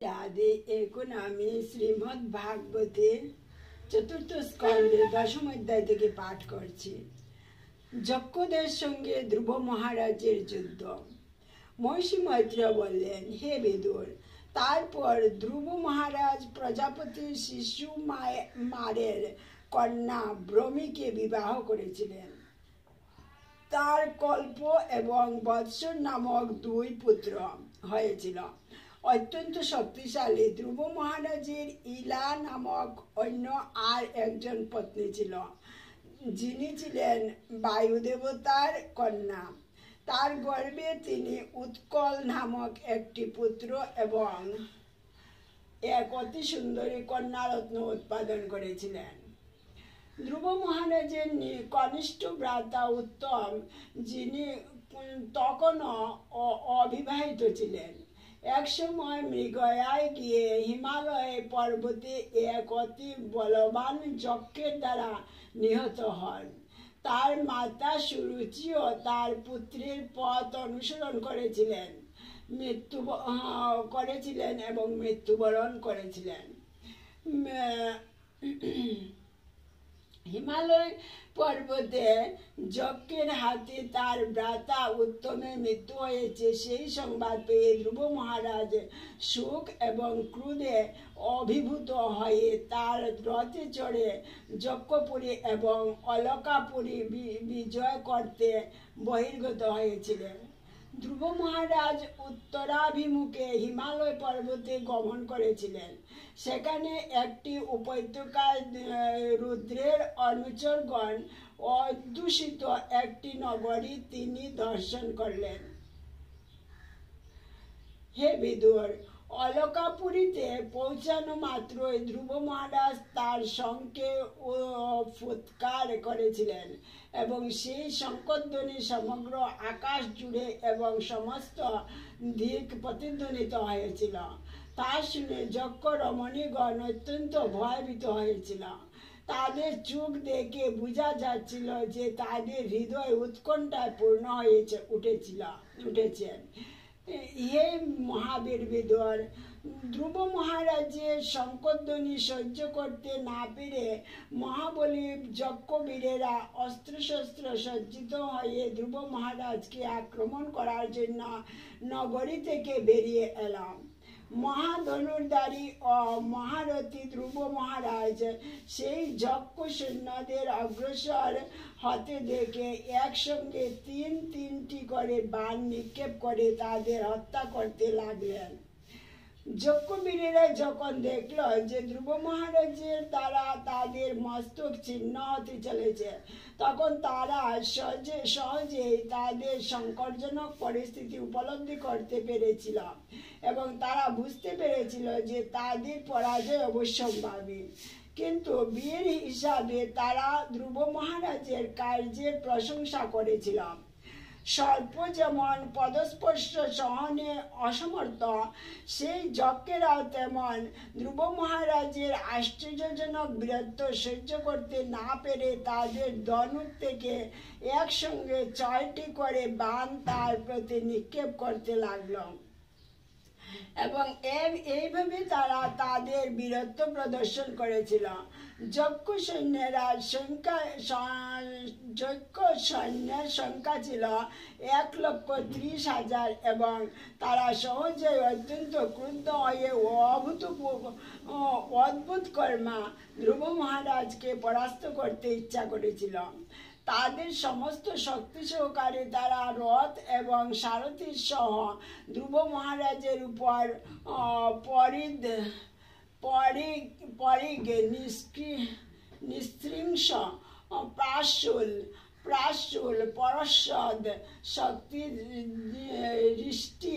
রাধে। এখন আমি শ্রীমদ্ ভাগবতের চতুর্থ স্কন্ধে দশম অধ্যায় থেকে পাঠ করছি। যক্ষদের সঙ্গে ধ্রুব মহারাজের যুদ্ধ। মহিষী মৈত্র বললেন, হে বিদুর, তারপর ধ্রুব মহারাজ প্রজাপতির শিশু মারের কন্যা ভ্রমীকে বিবাহ করেছিলেন। তার কল্প এবং বৎসর নামক দুই পুত্র হয়েছিল। অত্যন্ত শক্তিশালী ধ্রুব মহারাজের ইলা নামক অন্য আর একজন পত্নী ছিল, যিনি ছিলেন বায়ুদেবতার কন্যা। তার গর্ভে তিনি উৎকল নামক একটি পুত্র এবং এক অতি সুন্দরী কন্যারত্ন উৎপাদন করেছিলেন। ধ্রুব মহারাজের কনিষ্ঠ ভ্রাতা উত্তম, যিনি তখনও অবিবাহিত ছিলেন, এক সময় মৃগয়ায় গিয়ে হিমালয় পর্বতে এক অতি বলবান যক্ষের দ্বারা নিহত হন। তার মাতা সুরুচিও তার পুত্রের পথ অনুসরণ করেছিলেন এবং মৃত্যুবরণ করেছিলেন। হিমালয় পর্বতে যক্ষের হাতে তার ভ্রাতা উত্তমের মৃত্যু হয়েছে, সেই সংবাদ পেয়ে ধ্রুব মহারাজ সুখ এবং ক্রোধে অভিভূত হয়ে তার রথে চড়ে যক্ষপুরী এবং অলকাপুরী বিজয় করতে বহির্গত হয়েছিলেন। ধ্রুব মহারাজ উত্তরাভিমুখে হিমালয় পর্বতে গমন করেছিলেন। সেখানে একটি উপত্যকায় রুদ্রের অনুচরগণ অধ্যুষিত একটি নগরী তিনি দর্শন করলেন। হে বিদুর, অলকাপুরীতে পৌঁছানো মাত্রই ধ্রুব মহারাজ তার শঙ্খে ফুৎকার করেছিলেন এবং সেই শঙ্খধ্বনি সমগ্র আকাশ জুড়ে এবং সমস্ত দিক প্রতিধ্বনিত হয়েছিল। তা শুনে যক্ষ রমণীগণ অত্যন্ত ভয়ভীত হয়েছিল। তাদের চোখ দেখে বোঝা যাচ্ছিল যে তাদের হৃদয় উৎকণ্ঠায় পূর্ণ উঠেছে। হে মহাবীর বিদুর, ধ্রুব মহারাজের শঙ্খধ্বনি সহ্য করতে না পেরে মহাবলী যক্ষবীরেরা অস্ত্রশস্ত্র সজ্জিত হয়ে ধ্রুব মহারাজকে আক্রমণ করার জন্য নগরী থেকে বেরিয়ে এলাম। মহাধনুর্ধারী ও মহারথী ধ্রুব মহারাজ সেই যক্ষ সৈন্যদের অগ্রসর হতে দেখে একসঙ্গে তিনটি করে বাণ নিক্ষেপ করে তাদের হত্যা করতে লাগলেন। যক্ষবীরেরা যখন দেখল যে ধ্রুব মহারাজের দ্বারা তাদের মস্তক ছিন্ন হতে চলেছে, তখন তারা সহজেই তাদের সংকটজনক পরিস্থিতি উপলব্ধি করতে পেরেছিল এবং তারা বুঝতে পেরেছিল যে তাদের পরাজয় অবশ্যম্ভাবী। কিন্তু বীর হিসাবে তারা ধ্রুব মহারাজের কার্যের প্রশংসা করেছিল। স্বল্প যেমন পদস্পর্শ সহনে অসমর্থ, সেই যক্ষেরাও তেমন ধ্রুব মহারাজের আশ্চর্যজনক বীরত্ব সহ্য করতে না পেরে তাদের ধনুক থেকে একসঙ্গে 6টি করে বাণ তার প্রতি নিক্ষেপ করতে লাগল এবং এইভাবে তারা তাদের বীরত্ব প্রদর্শন করেছিল। যক্ষ সৈন্যের সংখ্যা ছিল 1,30,000 এবং তারা সহজেই অত্যন্ত ক্রুদ্ধ হয়ে অদ্ভুত কর্মা ধ্রুব মহারাজকে পরাস্ত করতে ইচ্ছা করেছিল। তাদের সমস্ত শক্তি সহকারে তারা রথ এবং সারথী সহ ধ্রুব মহারাজের উপর নিঃশৃংস প্রাশুল পরশদ শক্তি দৃষ্টি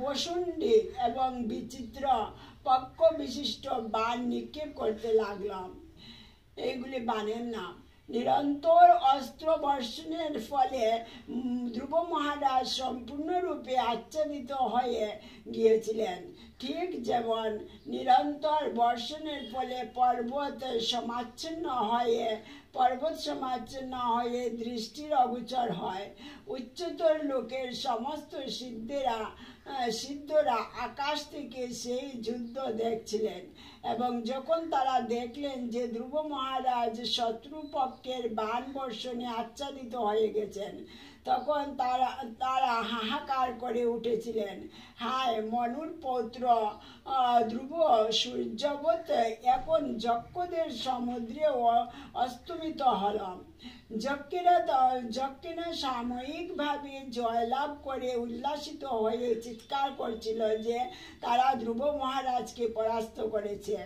বসুন্ডি এবং বিচিত্র পক্ষ বিশিষ্ট বাণ নিক্ষেপ করতে লাগলাম। এইগুলি বাণের নাম। নিরন্তর অস্ত্র বর্ষণের ফলে ধ্রুব মহারাজ সম্পূর্ণরূপে আচ্ছাদিত হয়ে গিয়েছিলেন, ঠিক যেমন নিরন্তর বর্ষণের ফলে পর্বত সমাচ্ছন্ন হয়ে দৃষ্টির অগোচর হয়। উচ্চতর লোকের সমস্ত সিদ্ধেরা সিদ্ধরা আকাশ থেকে সেই যুদ্ধ দেখছিলেন এবং যখন তারা দেখলেন যে ধ্রুব মহারাজ শত্রুপক্ষের বাণ বর্ষণে আচ্ছাদিত হয়ে গেছেন, তখন তারা হাহাকার করে উঠেছিলেন, হায় মনুর পৌত্র ধ্রুব, সূর্যবৎ এখন যক্ষদের সমুদ্রে অস্তমিত হল। যক্ষেরা সাময়িকভাবে জয়লাভ করে উল্লাসিত হয়ে চিৎকার করছিল যে তারা ধ্রুব মহারাজকে পরাস্ত করেছে।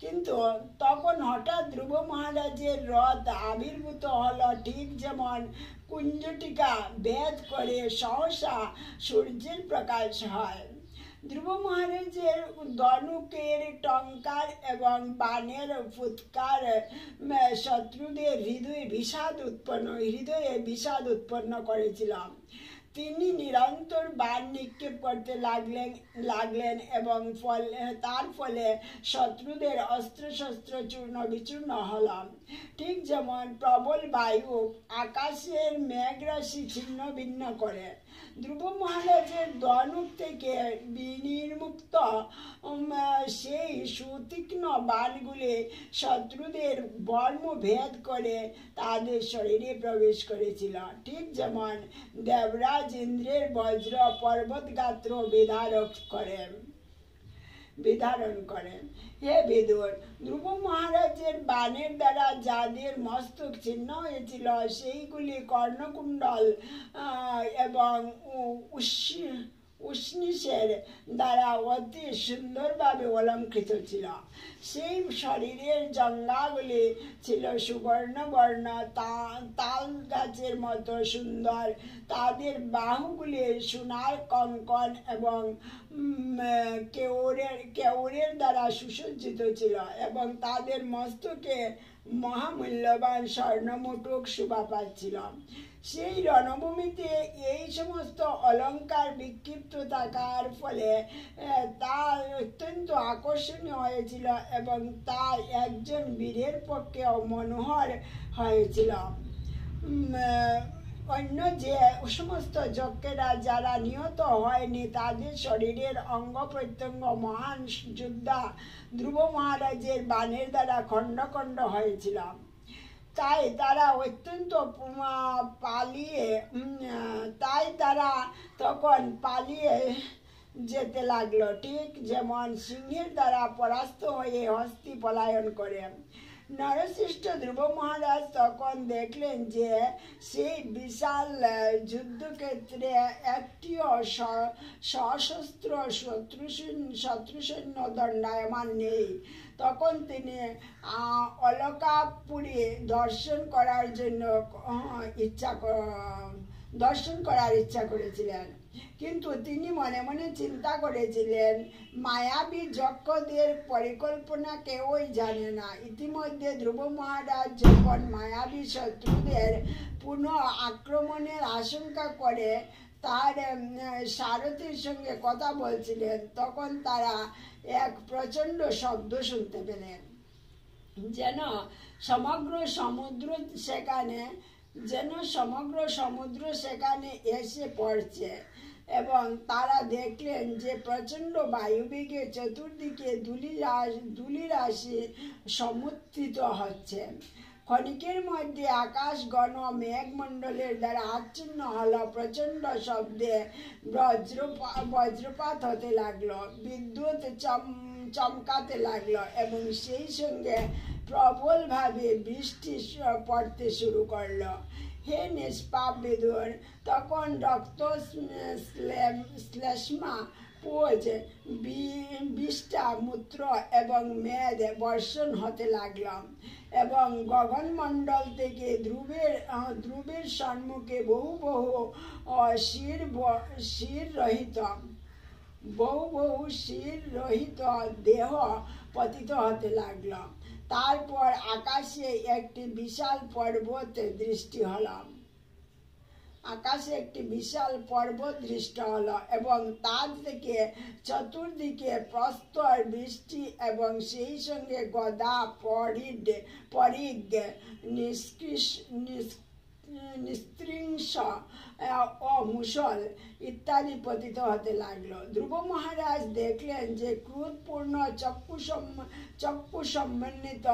কিন্তু তখন হঠাৎ ধ্রুব মহারাজের রথ আবির্ভূত হলো, ঠিক যেমন কুঞ্জটিকা ভেদ করে সহসা সূর্যের প্রকাশ হয়। ধ্রুব মহারাজের ধনুকের টঙ্কার এবং বাণের ফুৎকার শত্রুদের হৃদয়ে বিষাদ উৎপন্ন করেছিল। তিনি নিরন্তর বাণ নিক্ষেপ করতে লাগলেন এবং তার ফলে শত্রুদের অস্ত্রশস্ত্র চূর্ণ বিচূর্ণ হল। ঠিক যেমন প্রবল বায়ু আকাশের মেঘরাশি ছিন্ন ভিন্ন করে, ধ্রুব মহারাজের ধনুক থেকে বিনির্মুক্ত সেই সুতীক্ষ্ণ বাণগুলি শত্রুদের বর্ম ভেদ করে তাদের শরীরে প্রবেশ করেছিল। ঠিক যেমন দেবরাজ ইন্দ্রের বজ্র পর্বত গাত্র বিধারণ করেন। হে বিদুর, ধ্রুব মহারাজের বাণের দ্বারা যাদের মস্তক ছিন্ন হয়েছিল সেইগুলি কর্ণকুণ্ডল এবং উষ্ণিসের দ্বারা অতি সুন্দরভাবে অলঙ্কৃত ছিল। সেই শরীরের জঙ্ঘাগুলি ছিল সুবর্ণবর্ণ, তাল গাছের মতো সুন্দর। তাদের বাহুগুলি সোনার কঙ্কন এবং কেউরের দ্বারা সুসজ্জিত ছিল এবং তাদের মস্তকে মহামূল্যবান স্বর্ণমুটুক শোভা পাচ্ছিল। সেই রণভূমিতে এই সমস্ত অলঙ্কার বিক্ষিপ্ত থাকার ফলে তা অত্যন্ত আকর্ষণীয় হয়েছিল এবং তা একজন বীরের পক্ষেও মনোহর হয়েছিল। অন্য যে সমস্ত যক্ষেরা যারা নিহত হয়নি তাদের শরীরের অঙ্গ প্রত্যঙ্গ মহান যোদ্ধা ধ্রুব মহারাজের বাণের দ্বারা খণ্ড খণ্ড হয়েছিল। তাই তারা তখন পালিয়ে যেতে লাগলো, ঠিক যেমন সিংহের দ্বারা পরাস্ত হয়ে হস্তি পলায়ন করে। নরশ্রেষ্ঠ ধ্রুব মহারাজ তখন দেখলেন যে সেই বিশাল যুদ্ধক্ষেত্রে একটিও সশস্ত্র শত্রু সৈন্য দণ্ডায়মান নেই। তখন তিনি অলকাপুরী দর্শন করার ইচ্ছা করেছিলেন, কিন্তু তিনি মনে মনে চিন্তা করেছিলেন মায়াবী যক্ষদের পরিকল্পনা কেউই জানে না। ইতিমধ্যে ধ্রুব মহারাজ যখন মায়াবী শত্রুদের পুনঃ আক্রমণের আশঙ্কা করে তার সারথীর সঙ্গে কথা বলছিলেন, তখন তারা এক প্রচণ্ড শব্দ শুনতে পেলেন, যেন সমগ্র সমুদ্র সেখানে এসে পড়ছে এবং তারা দেখলেন যে প্রচণ্ড বায়ুবেগে চতুর্দিকে ধূলিরাশি সমুত্থিত হচ্ছে। ক্ষণিকের মধ্যে আকাশ ঘন মেঘমণ্ডলের দ্বারা আচ্ছন্ন হলো, প্রচণ্ড শব্দে বজ্রপাত হতে লাগলো, বিদ্যুৎ চমকাতে লাগলো এবং সেই সঙ্গে প্রবলভাবে বৃষ্টি পড়তে শুরু করলো। হে নিষ্পাপ বিদুর, তখন রক্ত শ্লেষ্মা পোজ বিষ্ঠা মূত্র এবং মেদ বর্ষণ হতে লাগল এবং গগনমণ্ডল থেকে ধ্রুবের সম্মুখে বহু বহু শির রহিত দেহ পতিত হতে লাগল। তারপর আকাশে একটি বিশাল পর্বত দৃষ্টি হলো এবং তার থেকে চতুর্দিকে প্রস্তর বৃষ্টি এবং সেই সঙ্গে গদা পরিগ নিস্ত্রিংস ও মুসল ইত্যাদি পতিত হতে লাগলো। ধ্রুব মহারাজ দেখলেন যে ক্রোধপূর্ণ চক্ষু সমন্বিত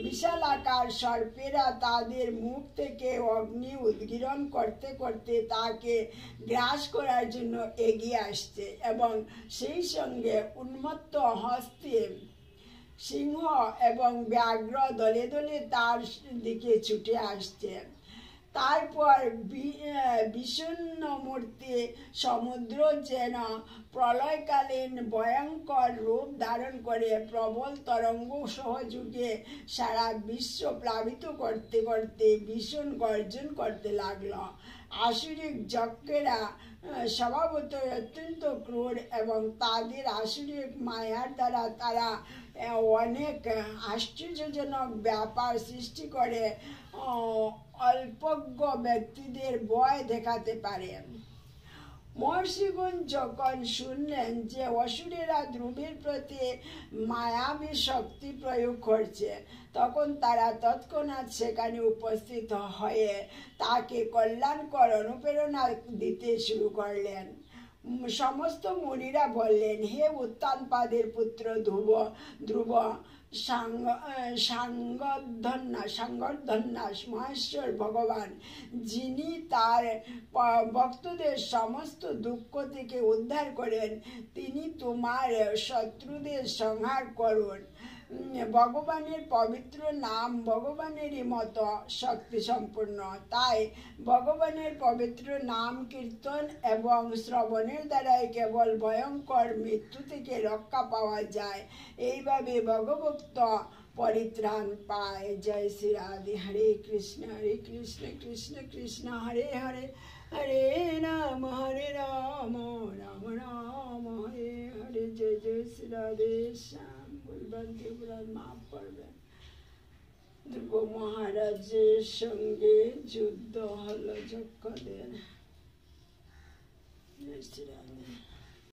বিশালাকার সর্পেরা তাদের মুখ থেকে অগ্নি উদ্গীরণ করতে করতে তাকে গ্রাস করার জন্য এগিয়ে আসছে এবং সেই সঙ্গে উন্মত্ত হস্তে সিংহ এবং ব্যাঘ্র দলে দলে তার দিকে ছুটে আসছে। তারপর বিষণ্ণ মূর্তি সমুদ্র যেন প্রলয়কালীন ভয়ঙ্কর রূপ ধারণ করে প্রবল তরঙ্গ সহযোগে সারা বিশ্ব প্লাবিত করতে করতে ভীষণ গর্জন করতে লাগলো। আসুরিক যজ্ঞেরা স্বভাবত অত্যন্ত ক্রূর এবং তাদের আসুরিক মায়ার দ্বারা তারা অনেক আশ্চর্যজনক ব্যাপার সৃষ্টি করে অল্পজ্ঞ ব্যক্তিদের ভয় দেখাতে পারে। মহর্ষিগণ যখন শুনলেন যে অসুরেরা ধ্রুবের প্রতি মায়াবী শক্তি প্রয়োগ করছে, তখন তারা তৎক্ষণাৎ সেখানে উপস্থিত হয়ে তাকে কল্যাণকর অনুপ্রেরণা দিতে শুরু করলেন। সমস্ত মুনিরা বললেন, হে উত্তানপাদের পুত্র ধ্রুব, সাঙ্গর্ধন্যাস মহেশ্বর ভগবান, যিনি তার ভক্তদের সমস্ত দুঃখ থেকে উদ্ধার করেন, তিনি তোমার শত্রুদের সংহার করুন। ভগবানের পবিত্র নাম ভগবানেরই মতো শক্তি সম্পূর্ণ, তাই ভগবানের পবিত্র নাম কীর্তন এবং শ্রবণের দ্বারাই কেবল ভয়ঙ্কর মৃত্যু থেকে রক্ষা পাওয়া যায়। এইভাবে ভগভক্ত পরিত্রাণ পায়। জয় শ্রী রাধে। হরে কৃষ্ণ কৃষ্ণ কৃষ্ণ হরে হরে, হরে রাম রাম রাম হরে হরে। জয় জয় শ্রী রাধে শ্যাম। ভুলভ্রান্তি অপরাধ মাফ করবেন। ধ্রুব মহারাজের সঙ্গে যুদ্ধ হলো যক্ষদের। জয় শ্রী রাধে।